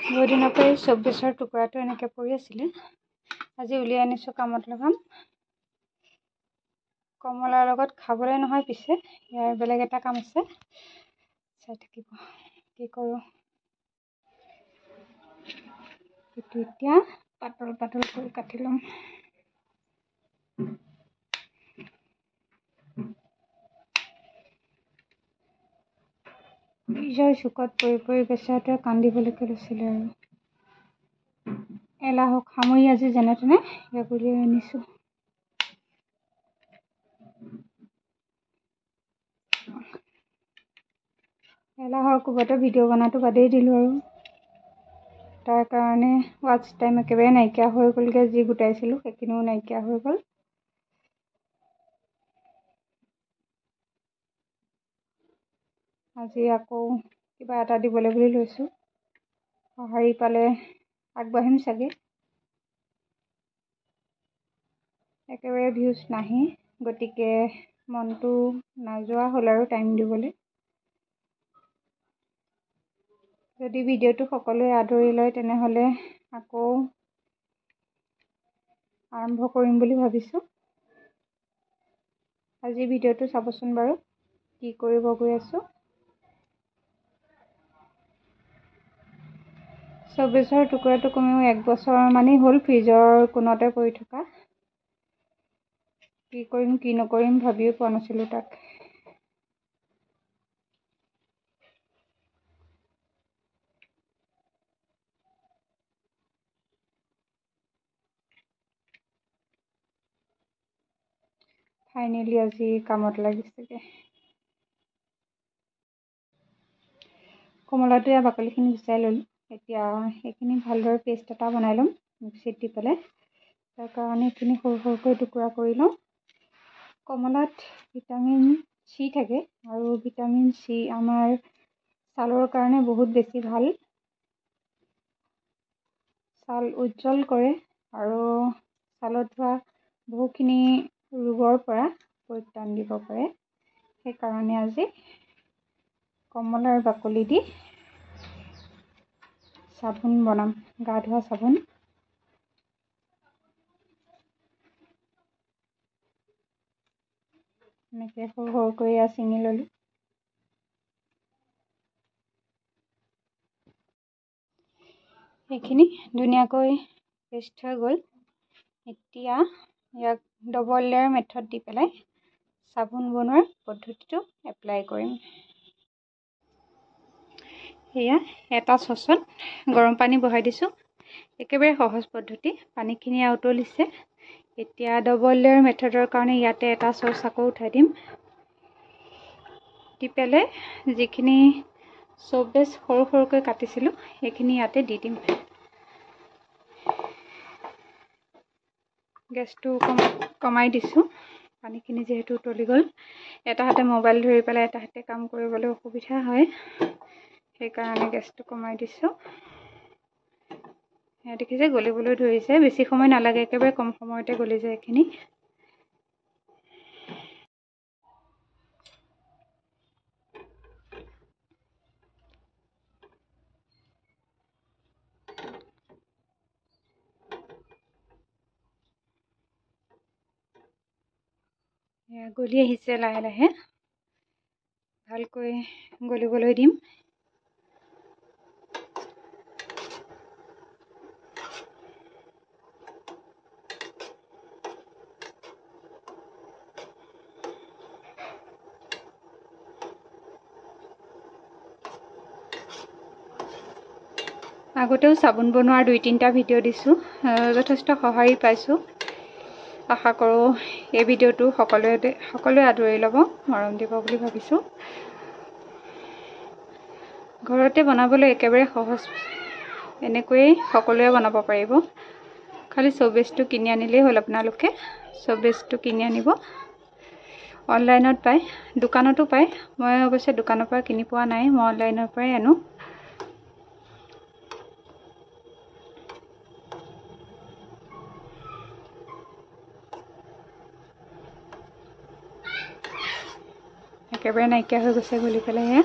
বহুত দিনৰ পৰা চব্বিছৰ টুকুৰাটো এনেকৈ পৰি আছিলে। আজি উলিয়াই আনিছোঁ, কামত লগাম। কমলাৰ লগত খাবলৈ নহয়, পিছে ইয়াৰ বেলেগ এটা কাম আছে, চাই থাকিব কি কৰোঁ। এইটো এতিয়া পাতল পাতল কৰি কাটি ল'ম। নিজৰ চুকত পৰি পৰি বেচেৰাটোৱে কান্দিবলৈকে লৈছিলে আৰু এলাহক সামৰি আজি যেনে তেনে ইয়াক উলিয়াই আনিছোঁ। এলাহৰ কোবতে ভিডিঅ' বনাটো বাদেই দিলোঁ আৰু তাৰ কাৰণে ৱাটচ টাইম একেবাৰে নাইকিয়া হৈ গ'লগৈ। যি গোটাইছিলোঁ সেইখিনিও নাইকিয়া হৈ গ'ল। আজি আকৌ কিবা এটা দিবলৈ বুলি লৈছোঁ। সঁহাৰি পালে আগবাঢ়িম চাগে। একেবাৰে ভিউজ নাহি, গতিকে মনটো নাযোৱা হ'ল আৰু টাইম দিবলৈ। যদি ভিডিঅ'টো সকলোৱে আদৰি লয় তেনেহ'লে আকৌ আৰম্ভ কৰিম বুলি ভাবিছোঁ। আজি ভিডিঅ'টো চাবচোন বাৰু, কি কৰিব গৈ আছোঁ। চব্বিছৰ টুকুৰাটো কমেও 1 বছৰ মানেই হ'ল ফ্ৰিজৰ কোণতে পৰি থকা। কি কৰিম কি নকৰিম ভাবিয়ে পোৱা নাছিলোঁ তাক। ফাইনেলি আজি কামত লাগিছেগৈ। কমলাটোৱে বাকলিখিনি গুচাই ল'লোঁ। এতিয়া সেইখিনি ভালদৰে পেষ্ট এটা বনাই ল'ম মিক্সিত দি পেলাই। তাৰ কাৰণে এইখিনি সৰু সৰুকৈ টুকুৰা কৰি লওঁ। কমলাত ভিটামিন চি থাকে আৰু ভিটামিন চি আমাৰ ছালৰ কাৰণে বহুত বেছি ভাল। ছাল উজ্জ্বল কৰে আৰু ছালত হোৱা বহুখিনি ৰোগৰ পৰা পৰিত্ৰাণ দিব পাৰে। সেইকাৰণে আজি কমলাৰ বাকলি দি চাবোন বনাম, গা ধোৱা চাবোন। এনেকৈ সৰু সৰুকৈ ছিঙি ল'লোঁ। সেইখিনি ধুনীয়াকৈ পেষ্ট হৈ গ'ল। এতিয়া ইয়াক ডবল লেয়াৰ মেথড দি পেলাই চাবোন বনোৱাৰ পদ্ধতিটো এপ্লাই কৰিম। এয়া এটা চচত গৰম পানী বহাই দিছোঁ। একেবাৰে সহজ পদ্ধতি। পানীখিনি উতলিছে। এতিয়া ডবল লেয়াৰ মেথডৰ কাৰণে ইয়াতে এটা চচ আকৌ উঠাই দিম। দি পেলাই যিখিনি চব্বেছ সৰু সৰুকৈ কাটিছিলোঁ সেইখিনি ইয়াতে দি দিম। গেছটো কমাই দিছোঁ। পানীখিনি যিহেতু উতলি গ'ল। এটা হাতে মোবাইল ধৰি পেলাই এটা হাতে কাম কৰিবলৈ অসুবিধা হয়, সেইকাৰণে গেছটো কমাই দিছোঁ। সেয়া দেখিছে গলিবলৈ ধৰিছে। বেছি সময় নালাগে, একেবাৰে কম সময়তে গলি যায় এইখিনি। গলি আহিছে লাহে লাহে। ভালকৈ গলিবলৈ দিম। আগতেও চাবোন বনোৱাৰ 2-3টা ভিডিঅ' দিছোঁ, যথেষ্ট সঁহাৰি পাইছোঁ। আশা কৰোঁ এই ভিডিঅ'টো সকলোৱে আদৰি ল'ব, মৰম দিব বুলি ভাবিছোঁ। ঘৰতে বনাবলৈ একেবাৰে সহজ। এনেকৈয়ে সকলোৱে বনাব পাৰিব। খালি চব্বেছটো কিনি আনিলেই হ'ল। আপোনালোকে চব্বেছটো কিনি আনিব। অনলাইনত পায়, দোকানতো পায়। মই অৱশ্যে দোকানৰ পৰা কিনি পোৱা নাই, মই অনলাইনৰ পৰাই আনো। একেবাৰে নাইকিয়া হৈ গৈছে গলি পেলাই।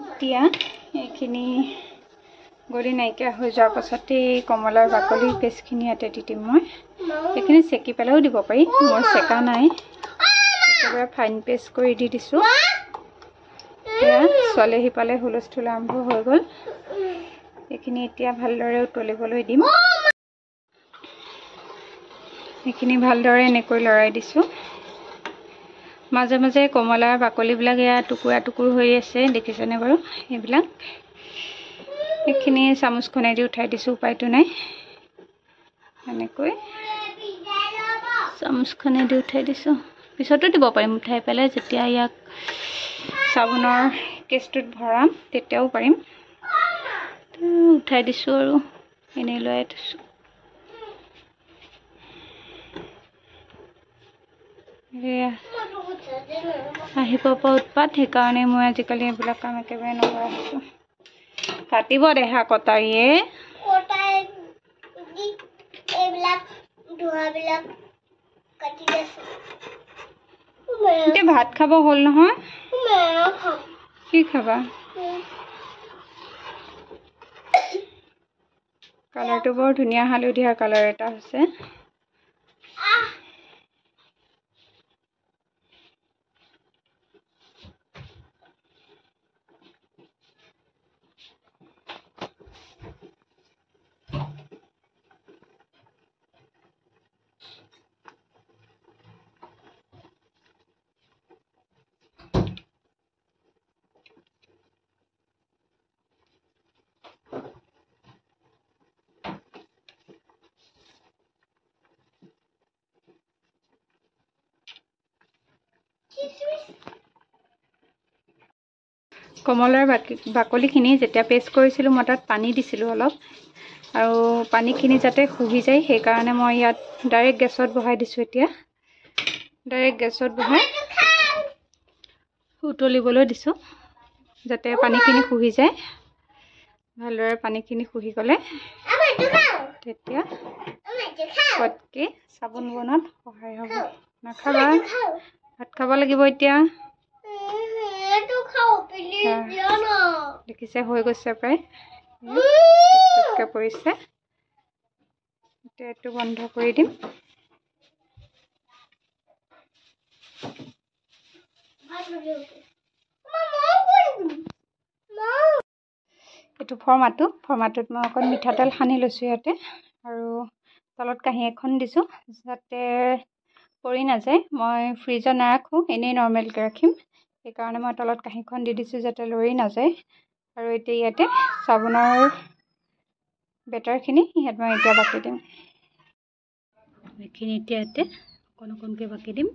এতিয়া এইখিনি গলি নাইকিয়া হৈ যোৱাৰ পাছতে কমলাৰ বাকলিৰ পেষ্টখিনি ইয়াতে দি দিম মই এইখিনি চেকি পেলাইও দিব পাৰি মই চেকা নাই একেবাৰে ফাইন পেষ্ট কৰি দি দিছোঁ এয়া ছোৱালী সিপালে হুলস্থুল আৰম্ভ হৈ গ'ল এইখিনি এতিয়া ভালদৰে উতলিবলৈ দিম এইখিনি ভালদৰে এনেকৈ লৰাই দিছোঁ মাজে মাজে কমলাৰ বাকলিবিলাক এয়া টুকুৰা টুকুৰ হৈ আছে দেখিছেনে বাৰু এইবিলাক এইখিনি চামুচখনেদি উঠাই দিছোঁ উপায়টো নাই এনেকৈ চামুচখনেদি উঠাই দিছোঁ পিছতো দিব পাৰিম উঠাই পেলাই যেতিয়া ইয়াক চাবোনৰ কেছটোত ভৰাম তেতিয়াও পাৰিম উঠাই দিছোঁ আৰু এনেই লৈ থৈছোঁ আহিব পৰা উৎপাত সেইকাৰণে মই আজিকালি এইবিলাক কাম একেবাৰে নকৰা হৈছোঁ কাটিব দেহা কটাৰীয়ে এতিয়া ভাত খাব হ'ল নহয় কি খাবা কালাৰটো বৰ ধুনীয়া হালধীয়া কালাৰ এটা হৈছে কমলাৰ বাকলিখিনি যেতিয়া পেষ্ট কৰিছিলোঁ মই তাত পানী দিছিলোঁ অলপ আৰু পানীখিনি যাতে শুহি যায় সেইকাৰণে মই ইয়াত ডাইৰেক্ট গেছত বহাই দিছোঁ এতিয়া ডাইৰেক্ট গেছত বহাই উতলিবলৈ দিছোঁ যাতে পানীখিনি শুহি যায় ভালদৰে পানীখিনি শুহি গ'লে তেতিয়া পটকৈ চাবোন বনোৱাত সহায় হ'ব নাখাবা ভাত খাব লাগিব এতিয়া দেখিছে হৈ গৈছে প্ৰায় পৰিছে এতিয়া এইটো বন্ধ কৰি দিম এইটো ফৰ্মাটোত মই অকণ মিঠাতেল সানি লৈছোঁ ইয়াতে আৰু তলত কাঁহী এখন দিছোঁ যাতে পৰি নাযায় মই ফ্ৰিজত নাৰাখোঁ এনেই নৰ্মেলকৈ ৰাখিম সেইকাৰণে মই তলত কাঁহীখন দি দিছোঁ যাতে লৰি নাযায় আৰু এতিয়া ইয়াতে চাবোনৰ বেটাৰখিনি ইয়াত মই এতিয়া বাকি দিম এইখিনি এতিয়া ইয়াতে অকণ অকণকৈ বাকি দিম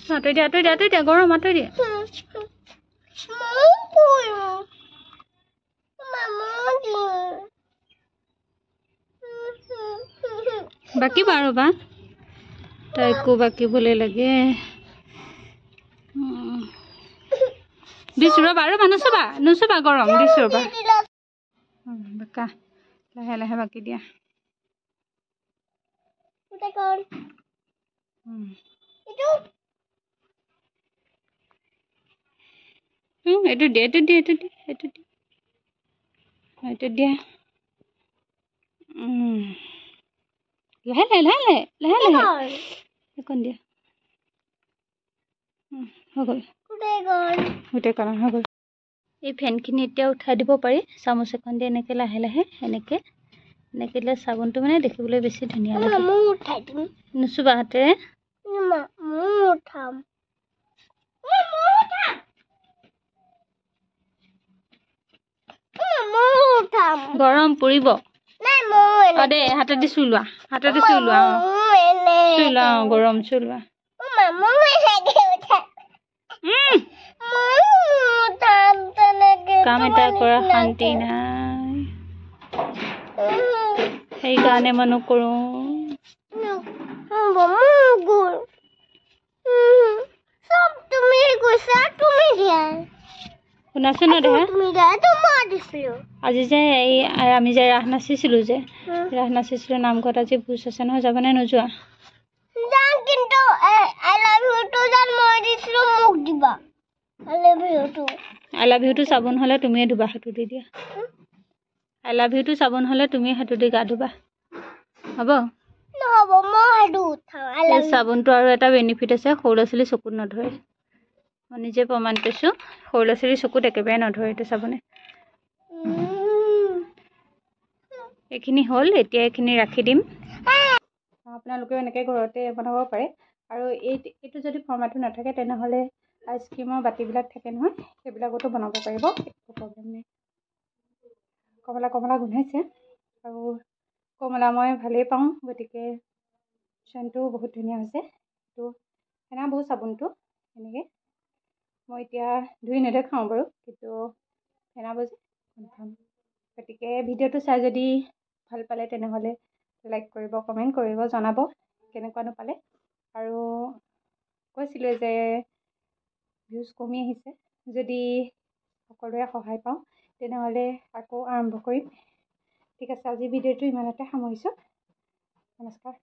আঁতৰি দিয়া গৰম আঁতৰি দিয়া বাকিবা ৰ'বা তাইকো বাকিবলৈ লাগে দিছোঁ ৰ'বা নুচুবা গৰম দিছোঁ ৰ'বা বাকা লাহে লাহে বাকি দিয়া এইটো দিয়া লাহে এখন দিয়া হৈ গ'ল গোটেই কালাৰ হৈ গ'ল এই ফেনখিনি এতিয়া উঠাই দিব পাৰি চামুচ এখন দি এনেকৈ লাহে লাহে এনেকৈ দিলে চাবোনটো মানে দেখিবলৈ বেছি ধুনীয়া লাগে নুচুবা হাতেৰে গৰম পৰিব দে হাতেদি চুই লোৱা গৰম চুই লোৱা কাম এটা কৰা শান্তি নাই সেইকাৰণে মই নকৰোঁ শুনাচোন দেহা আজি যে এই আমি যে ৰাস নাচিছিলোঁ নামঘৰত আজি ভোজ আছে নহয় যাবানে নোযোৱা আই লাভ ইউটো চাবোন হ'লে তুমিয়ে ধুবা, হাতটো দি দিয়া। আই লাভ ইউটো চাবোন হ'লে তুমিয়ে হাতটো দি গা ধুবা, হ'ব? এই চাবোনটো আৰু এটা বেনিফিট আছে, সৰু ল'ৰা ছোৱালী চকুত নধৰে। মই নিজে প্ৰমাণ পাইছোঁ, সৰু ল'ৰা ছোৱালীৰ চকুত একেবাৰে নধৰে এইটো চাবোনে। এইখিনি হ'ল, এতিয়া এইখিনি ৰাখি দিম। আপোনালোকেও এনেকৈ ঘৰতে বনাব পাৰে। আৰু এইটো যদি ফৰ্মাটো নাথাকে তেনেহ'লে আইচক্ৰীমৰ বাতিবিলাক থাকে নহয়, সেইবিলাকতো বনাব পাৰিব, একো প্ৰব্লেম নাই। কমলা কমলা গোন্ধাইছে, আৰু কমলা মই ভালেই পাওঁ, গতিকে চেণ্টটোও বহুত ধুনীয়া হৈছে। এইটো ফেনাবৌ চাবোনটো এনেকৈ মই এতিয়া ধুই নেদেখাওঁ বাৰু, কিন্তু ফেনাবৌ যে কনফাৰ্ম। গতিকে ভিডিঅ'টো চাই যদি ভাল পালে তেনেহ'লে লাইক কৰিব, কমেণ্ট কৰিব, জনাব কেনেকুৱানো পালে। আৰু কৈছিলোঁ যে ভিউজ কমি আহিছে, যদি সকলোৰে সহায় পাওঁ তেনেহ'লে আকৌ আৰম্ভ কৰিম। ঠিক আছে, আজি ভিডিঅ'টো ইমানতে সামৰিছোঁ। নমস্কাৰ।